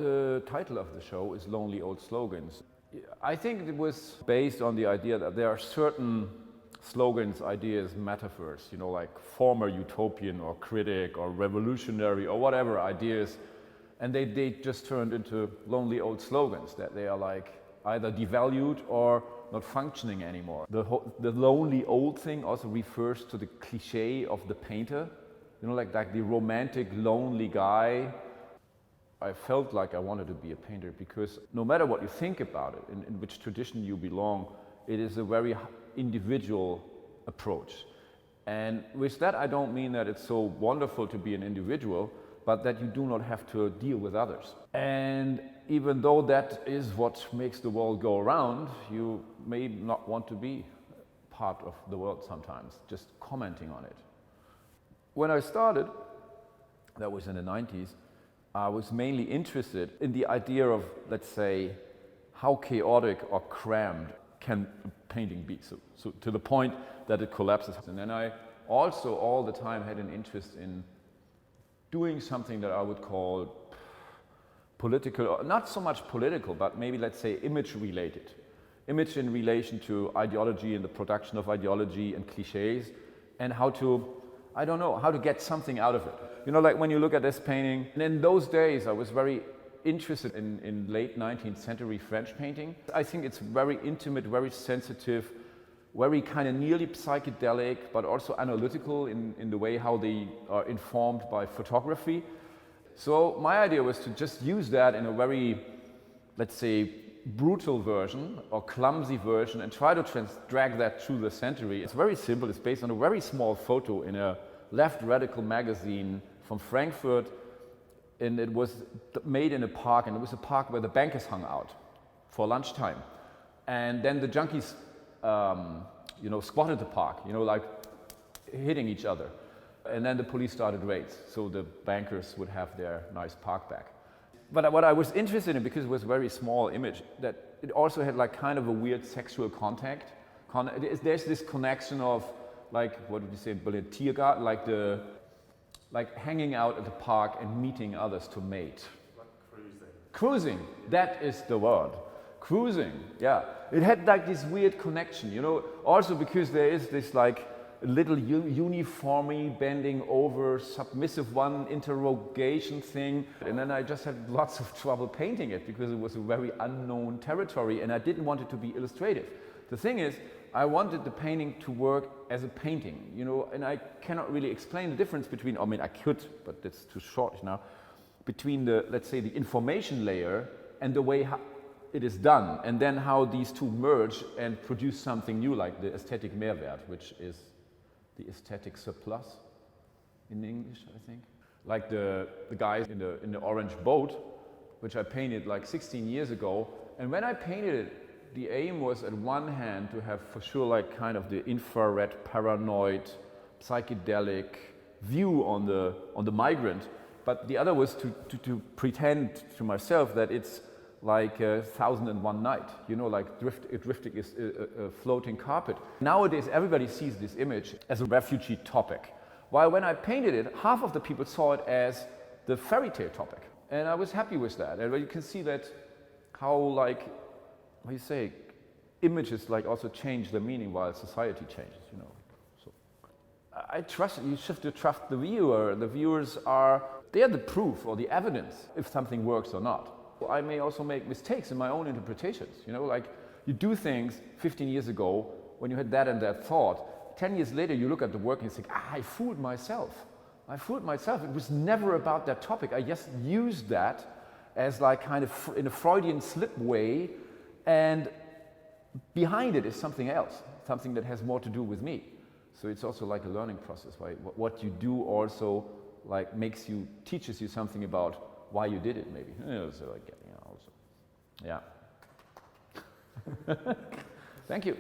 the title of the show is Lonely Old Slogans. I think it was based on the idea that there are certain slogans, ideas, metaphors, you know, like former utopian or critic or revolutionary or whatever ideas, and they just turned into lonely old slogans, that they are like either devalued or not functioning anymore. The lonely old thing also refers to the cliché of the painter, you know, like the romantic lonely guy. I felt like I wanted to be a painter because no matter what you think about it, in which tradition you belong, it is a very individual approach. And with that I don't mean that it's so wonderful to be an individual, but that you do not have to deal with others. And even though that is what makes the world go around, you may not want to be part of the world sometimes, just commenting on it. When I started, that was in the 90s, I was mainly interested in the idea of, let's say, how chaotic or crammed can a painting be, so to the point that it collapses. And then I also all the time had an interest in doing something that I would call political, or not so much political, but maybe let's say image related. Image in relation to ideology and the production of ideology and clichés, and how to, I don't know, how to get something out of it. You know, like when you look at this painting, and in those days I was very interested in late 19th century French painting. I think it's very intimate, very sensitive, very kind of nearly psychedelic, but also analytical in the way how they are informed by photography. So my idea was to just use that in a very, let's say, brutal version or clumsy version and try to drag that through the century. It's very simple. It's based on a very small photo in a left radical magazine from Frankfurt, and it was made in a park, and it was a park where the bankers hung out for lunchtime. And then the junkies squatted the park, you know, like hitting each other. And then the police started raids, so the bankers would have their nice park back. But what I was interested in, because it was a very small image, that it also had like kind of a weird sexual contact. There's this connection of, like, what did you say in Berlin, Tiergarten, like hanging out at the park and meeting others to mate. Like cruising. Cruising, that is the word. Cruising, yeah. It had like this weird connection, you know, also because there is this like little uniformly bending over, submissive one, interrogation thing. And then I just had lots of trouble painting it because it was a very unknown territory and I didn't want it to be illustrative. The thing is, I wanted the painting to work as a painting, you know, and I cannot really explain the difference between, I mean I could, but that's too short now, between the, let's say, the information layer and the way it is done, and then how these two merge and produce something new, like the aesthetic Mehrwert, which is the aesthetic surplus in English, I think. Like the guys in the orange boat, which I painted like 16 years ago, and when I painted it, the aim was at one hand to have for sure like kind of the infrared, paranoid, psychedelic view on the migrant, but the other was to pretend to myself that it's like 1001 Night, you know, like drifting is a floating carpet. Nowadays everybody sees this image as a refugee topic, while when I painted it, half of the people saw it as the fairy tale topic, and I was happy with that. And you can see that how, like, how you say, images like also change the meaning while society changes, you know. So I trust, you have to trust the viewer. The viewers are, they are the proof or the evidence if something works or not. I may also make mistakes in my own interpretations, you know, like you do things 15 years ago when you had that and that thought. 10 years later you look at the work and you think, I fooled myself. I fooled myself. It was never about that topic. I just used that as like kind of in a Freudian slip way, and behind it is something else, something that has more to do with me. So it's also like a learning process, right? What you do also like teaches you something about why you did it, maybe. So like, you know, also. Yeah. Thank you.